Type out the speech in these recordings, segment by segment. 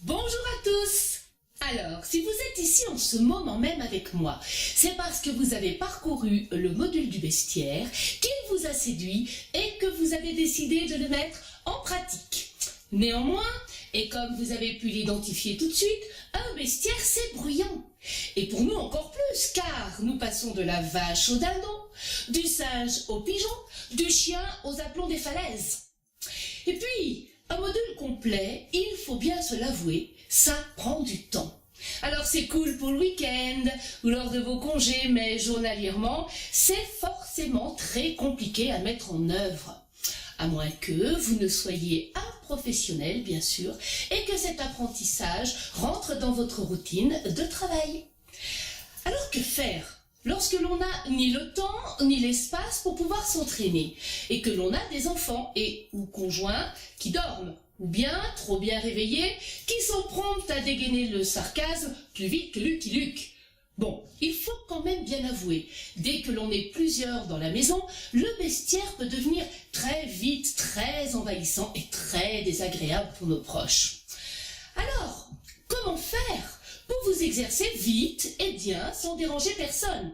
Bonjour à tous. Alors, si vous êtes ici en ce moment même avec moi, c'est parce que vous avez parcouru le module du bestiaire, qu'il vous a séduit et que vous avez décidé de le mettre en pratique. Néanmoins, et comme vous avez pu l'identifier tout de suite, un bestiaire c'est bruyant. Et pour nous encore plus, car nous passons de la vache au dindon, du singe au pigeon, du chien aux aplomb des falaises. Et puis, un module complet, il faut bien se l'avouer, ça prend du temps. Alors c'est cool pour le week-end ou lors de vos congés, mais journalièrement, c'est forcément très compliqué à mettre en œuvre. À moins que vous ne soyez un professionnel, bien sûr, et que cet apprentissage rentre dans votre routine de travail. Alors que faire lorsque l'on n'a ni le temps ni l'espace pour pouvoir s'entraîner et que l'on a des enfants et ou conjoints qui dorment ou bien trop bien réveillés qui sont prompts à dégainer le sarcasme plus vite que Lucky Luke. Bon, il faut quand même bien avouer, dès que l'on est plusieurs dans la maison, le bestiaire peut devenir très vite très envahissant et très désagréable pour nos proches. Alors, comment faire pour vous exercer vite et bien sans déranger personne?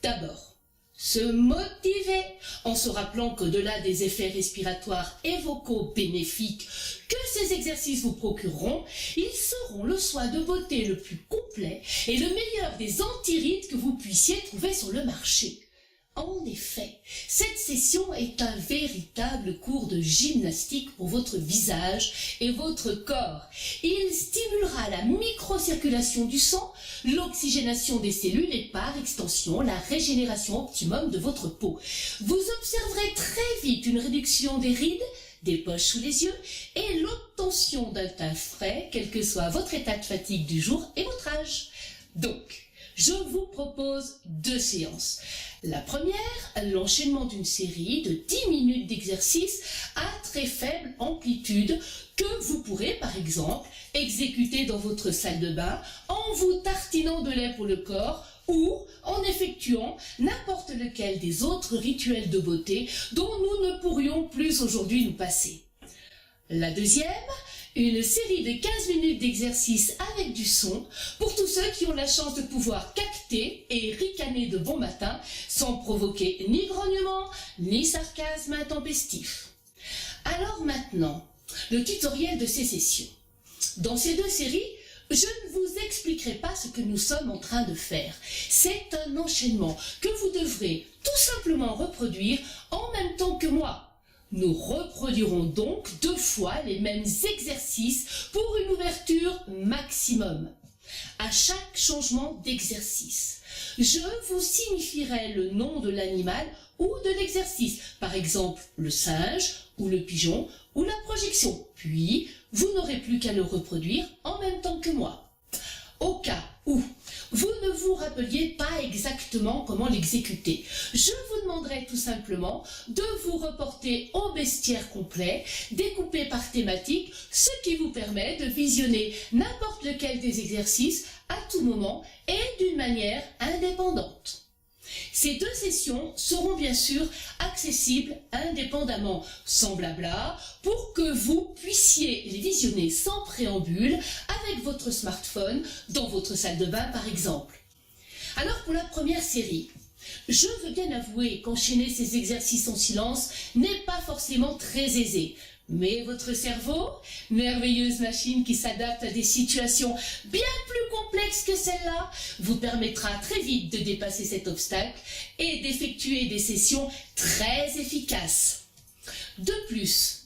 D'abord, se motiver en se rappelant qu'au-delà des effets respiratoires et vocaux bénéfiques que ces exercices vous procureront, ils seront le soin de beauté le plus complet et le meilleur des antirides que vous puissiez trouver sur le marché. En effet, cette session est un véritable cours de gymnastique pour votre visage et votre corps. Il stimulera la microcirculation du sang, l'oxygénation des cellules et par extension la régénération optimum de votre peau. Vous observerez très vite une réduction des rides, des poches sous les yeux et l'obtention d'un teint frais, quel que soit votre état de fatigue du jour et votre âge. Donc, je vous propose 2 séances. La première, l'enchaînement d'une série de 10 minutes d'exercice à très faible amplitude que vous pourrez par exemple exécuter dans votre salle de bain en vous tartinant de lait pour le corps ou en effectuant n'importe lequel des autres rituels de beauté dont nous ne pourrions plus aujourd'hui nous passer. La deuxième, une série de 15 minutes d'exercice avec du son pour tous ceux qui ont la chance de pouvoir capter et ricaner de bon matin sans provoquer ni grognement ni sarcasme intempestif. Alors maintenant, le tutoriel de ces sessions. Dans ces 2 séries, je ne vous expliquerai pas ce que nous sommes en train de faire. C'est un enchaînement que vous devrez tout simplement reproduire en même temps que moi. Nous reproduirons donc 2 fois les mêmes exercices pour une ouverture maximum. À chaque changement d'exercice, je vous signifierai le nom de l'animal ou de l'exercice, par exemple le singe ou le pigeon ou la projection. Puis, vous n'aurez plus qu'à le reproduire en même temps que moi. Au cas où vous ne vous rappeliez pas exactement comment l'exécuter, je vous demanderai tout simplement de vous reporter au bestiaire complet, découpé par thématique, ce qui vous permet de visionner n'importe lequel des exercices à tout moment et d'une manière indépendante. Ces 2 sessions seront bien sûr accessibles indépendamment, sans blabla, pour que vous puissiez les visionner sans préambule avec votre smartphone dans votre salle de bain par exemple. Alors pour la première série, je veux bien avouer qu'enchaîner ces exercices en silence n'est pas forcément très aisé. Mais votre cerveau, merveilleuse machine qui s'adapte à des situations bien plus complexes que celle-là, vous permettra très vite de dépasser cet obstacle et d'effectuer des sessions très efficaces. De plus,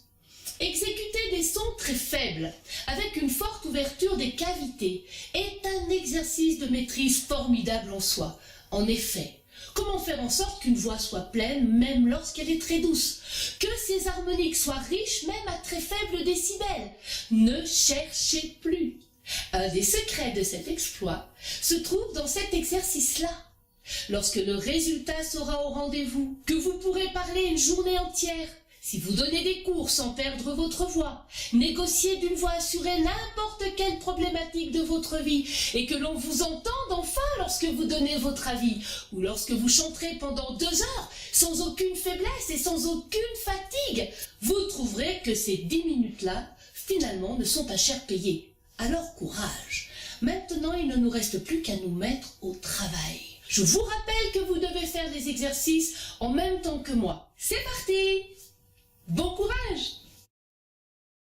exécuter des sons très faibles avec une forte ouverture des cavités est un exercice de maîtrise formidable en soi. En effet, comment faire en sorte qu'une voix soit pleine même lorsqu'elle est très douce? Que ses harmoniques soient riches même à très faible décibel? Ne cherchez plus. Un des secrets de cet exploit se trouve dans cet exercice-là. Lorsque le résultat sera au rendez-vous, que vous pourrez parler une journée entière, si vous donnez des cours sans perdre votre voix, négociez d'une voix assurée n'importe quelle problématique de votre vie et que l'on vous entende enfin lorsque vous donnez votre avis ou lorsque vous chanterez pendant 2 heures sans aucune faiblesse et sans aucune fatigue, vous trouverez que ces 10 minutes-là finalement, ne sont pas cher payés. Alors courage. Maintenant, il ne nous reste plus qu'à nous mettre au travail. Je vous rappelle que vous devez faire les exercices en même temps que moi. C'est parti! Bon courage!